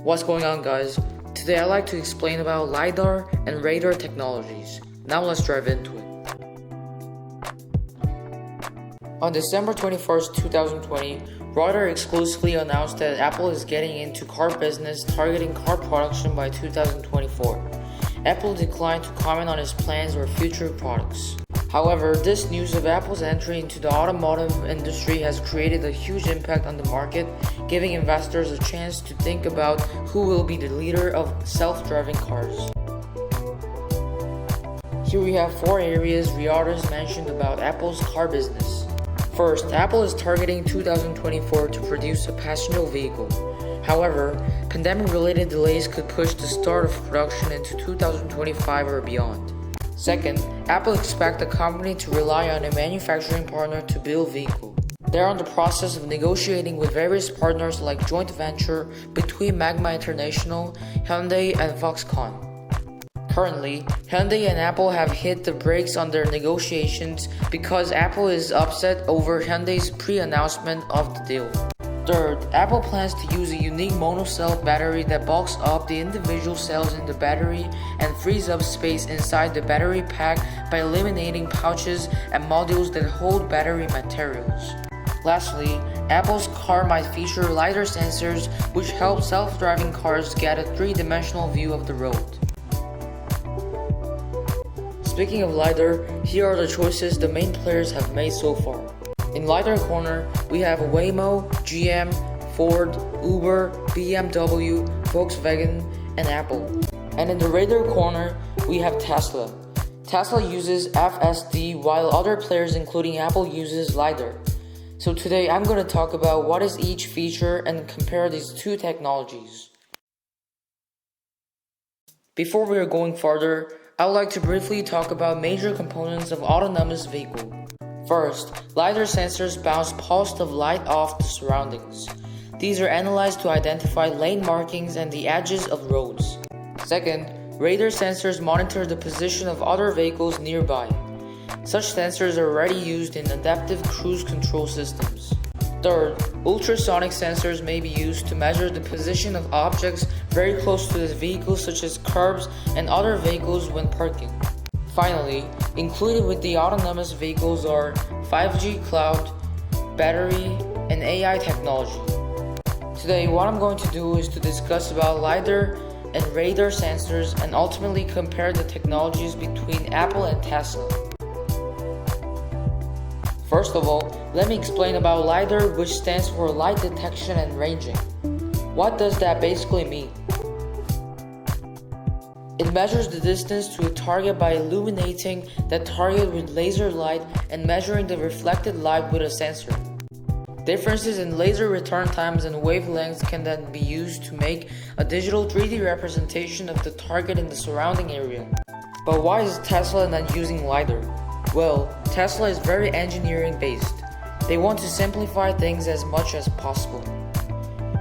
What's going on, guys? Today I'd like to explain about LiDAR and radar technologies. Now let's dive into it. On December 21st, 2020, Radar exclusively announced that Apple is getting into car business targeting car production by 2024. Apple declined to comment on its plans or future products. However, this news of Apple's entry into the automotive industry has created a huge impact on the market, giving investors a chance to think about who will be the leader of self-driving cars. Here we have 4 areas Reuters mentioned about Apple's car business. First, Apple is targeting 2024 to produce a passenger vehicle. However, pandemic-related delays could push the start of production into 2025 or beyond. Second, Apple expects the company to rely on a manufacturing partner to build vehicles. They're in the process of negotiating with various partners like joint venture between Magna International, Hyundai, and Foxconn. Currently, Hyundai and Apple have hit the brakes on their negotiations because Apple is upset over Hyundai's pre-announcement of the deal. Third, Apple plans to use a unique monocell battery that bulks up the individual cells in the battery and frees up space inside the battery pack by eliminating pouches and modules that hold battery materials. Lastly, Apple's car might feature LiDAR sensors which help self-driving cars get a 3-dimensional view of the road. Speaking of LiDAR, here are the choices the main players have made so far. In LiDAR corner, we have Waymo, GM, Ford, Uber, BMW, Volkswagen, and Apple. And in the radar corner, we have Tesla. Tesla uses FSD while other players including Apple uses LiDAR. So today I'm going to talk about what is each feature and compare these two technologies. Before we are going further, I would like to briefly talk about major components of autonomous vehicle. First, LiDAR sensors bounce pulses of light off the surroundings. These are analyzed to identify lane markings and the edges of roads. Second, radar sensors monitor the position of other vehicles nearby. Such sensors are already used in adaptive cruise control systems. Third, ultrasonic sensors may be used to measure the position of objects very close to the vehicle, such as curbs and other vehicles when parking. Finally, included with the autonomous vehicles are 5G cloud, battery, and AI technology. Today, what I'm going to do is to discuss about LiDAR and radar sensors and ultimately compare the technologies between Apple and Tesla. First of all, let me explain about LiDAR, which stands for light detection and ranging. What does that basically mean? It measures the distance to a target by illuminating that target with laser light and measuring the reflected light with a sensor. Differences in laser return times and wavelengths can then be used to make a digital 3D representation of the target in the surrounding area. But why is Tesla not using LiDAR? Well, Tesla is very engineering based. They want to simplify things as much as possible.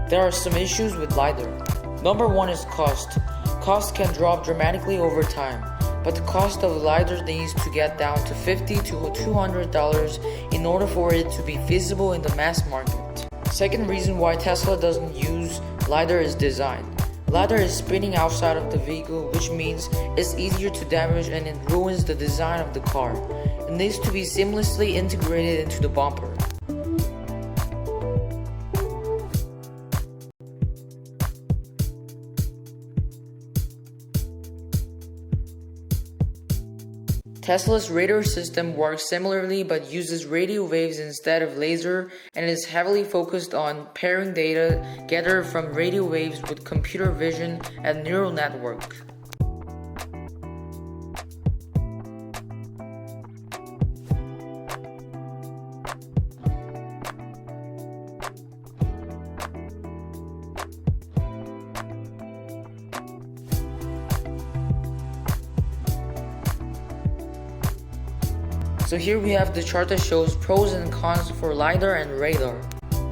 There are some issues with LiDAR. Number 1 is cost. Cost can drop dramatically over time, but the cost of LiDAR needs to get down to $50 to $200 in order for it to be feasible in the mass market. Second reason why Tesla doesn't use LiDAR is design. LiDAR is spinning outside of the vehicle, which means it's easier to damage and it ruins the design of the car. It needs to be seamlessly integrated into the bumper. Tesla's radar system works similarly but uses radio waves instead of laser and is heavily focused on pairing data gathered from radio waves with computer vision and neural network. So here we have the chart that shows pros and cons for LiDAR and radar.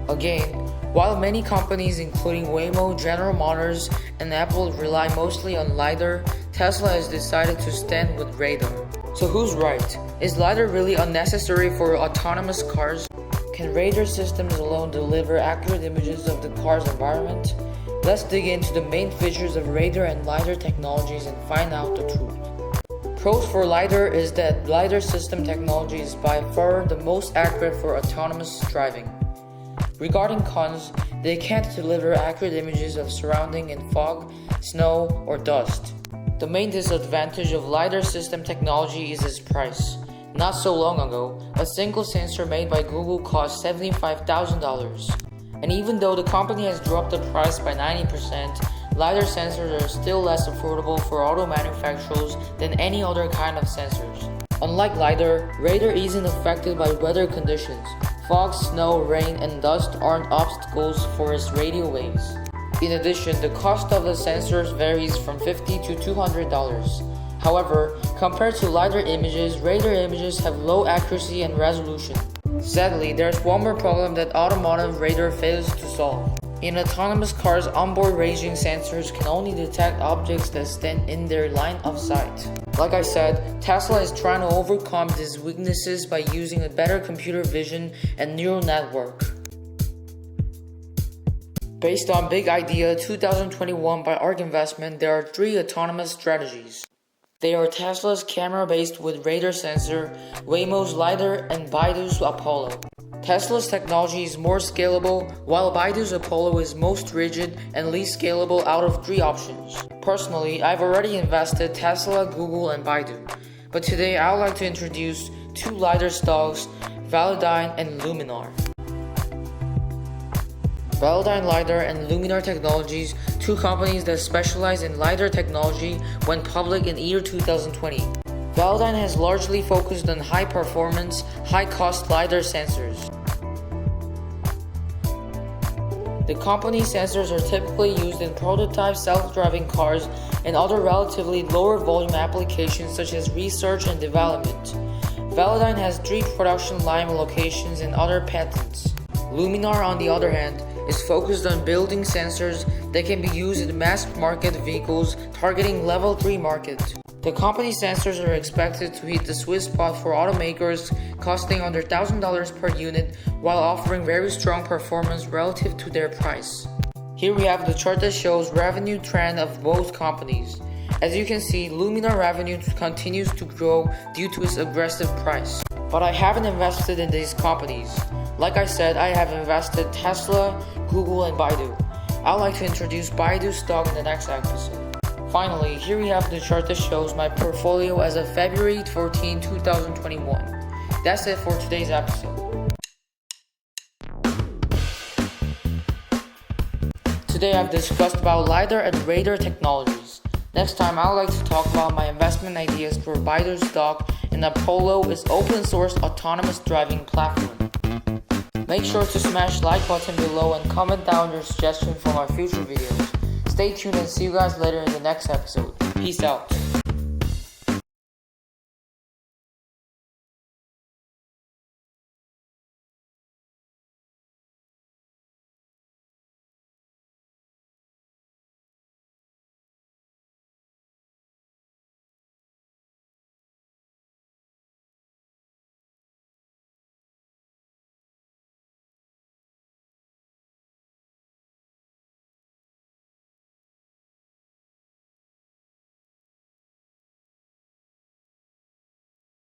Again, while many companies including Waymo, General Motors, and Apple rely mostly on LiDAR, Tesla has decided to stand with radar. So who's right? Is LiDAR really unnecessary for autonomous cars? Can radar systems alone deliver accurate images of the car's environment? Let's dig into the main features of radar and LiDAR technologies and find out the truth. Pros for LiDAR is that LiDAR system technology is by far the most accurate for autonomous driving. Regarding cons, they can't deliver accurate images of surrounding in fog, snow, or dust. The main disadvantage of LiDAR system technology is its price. Not so long ago, a single sensor made by Google cost $75,000. And even though the company has dropped the price by 90%, LiDAR sensors are still less affordable for auto manufacturers than any other kind of sensors. Unlike LiDAR, radar isn't affected by weather conditions. Fog, snow, rain, and dust aren't obstacles for its radio waves. In addition, the cost of the sensors varies from $50 to $200. However, compared to LiDAR images, radar images have low accuracy and resolution. Sadly, there's one more problem that automotive radar fails to solve. In autonomous cars, onboard ranging sensors can only detect objects that stand in their line of sight. Like I said, Tesla is trying to overcome these weaknesses by using a better computer vision and neural network. Based on Big Idea 2021 by ARK Investment, there are 3 autonomous strategies. They are Tesla's camera-based with radar sensor, Waymo's LiDAR, and Baidu's Apollo. Tesla's technology is more scalable, while Baidu's Apollo is most rigid and least scalable out of 3 options. Personally, I've already invested Tesla, Google, and Baidu. But today I would like to introduce 2 LiDAR stocks, Velodyne and Luminar. Velodyne LiDAR and Luminar Technologies, 2 companies that specialize in LiDAR technology, went public in year 2020. Velodyne has largely focused on high-performance, high-cost LiDAR sensors. The company's sensors are typically used in prototype self-driving cars and other relatively lower volume applications such as research and development. Velodyne has 3 production line locations and other patents. Luminar, on the other hand, is focused on building sensors that can be used in mass-market vehicles targeting Level 3 market. The company's sensors are expected to hit the sweet spot for automakers, costing under $1,000 per unit while offering very strong performance relative to their price. Here we have the chart that shows revenue trend of both companies. As you can see, Luminar revenue continues to grow due to its aggressive price. But I haven't invested in these companies. Like I said, I have invested Tesla, Google, and Baidu. I'd like to introduce Baidu stock in the next episode. Finally, here we have the chart that shows my portfolio as of February 14, 2021. That's it for today's episode. Today I've discussed about LiDAR and radar technologies. Next time I would like to talk about my investment ideas for Baidu stock and Apollo is open source autonomous driving platform. Make sure to smash like button below and comment down your suggestion for my future videos. Stay tuned and see you guys later in the next episode. Peace out.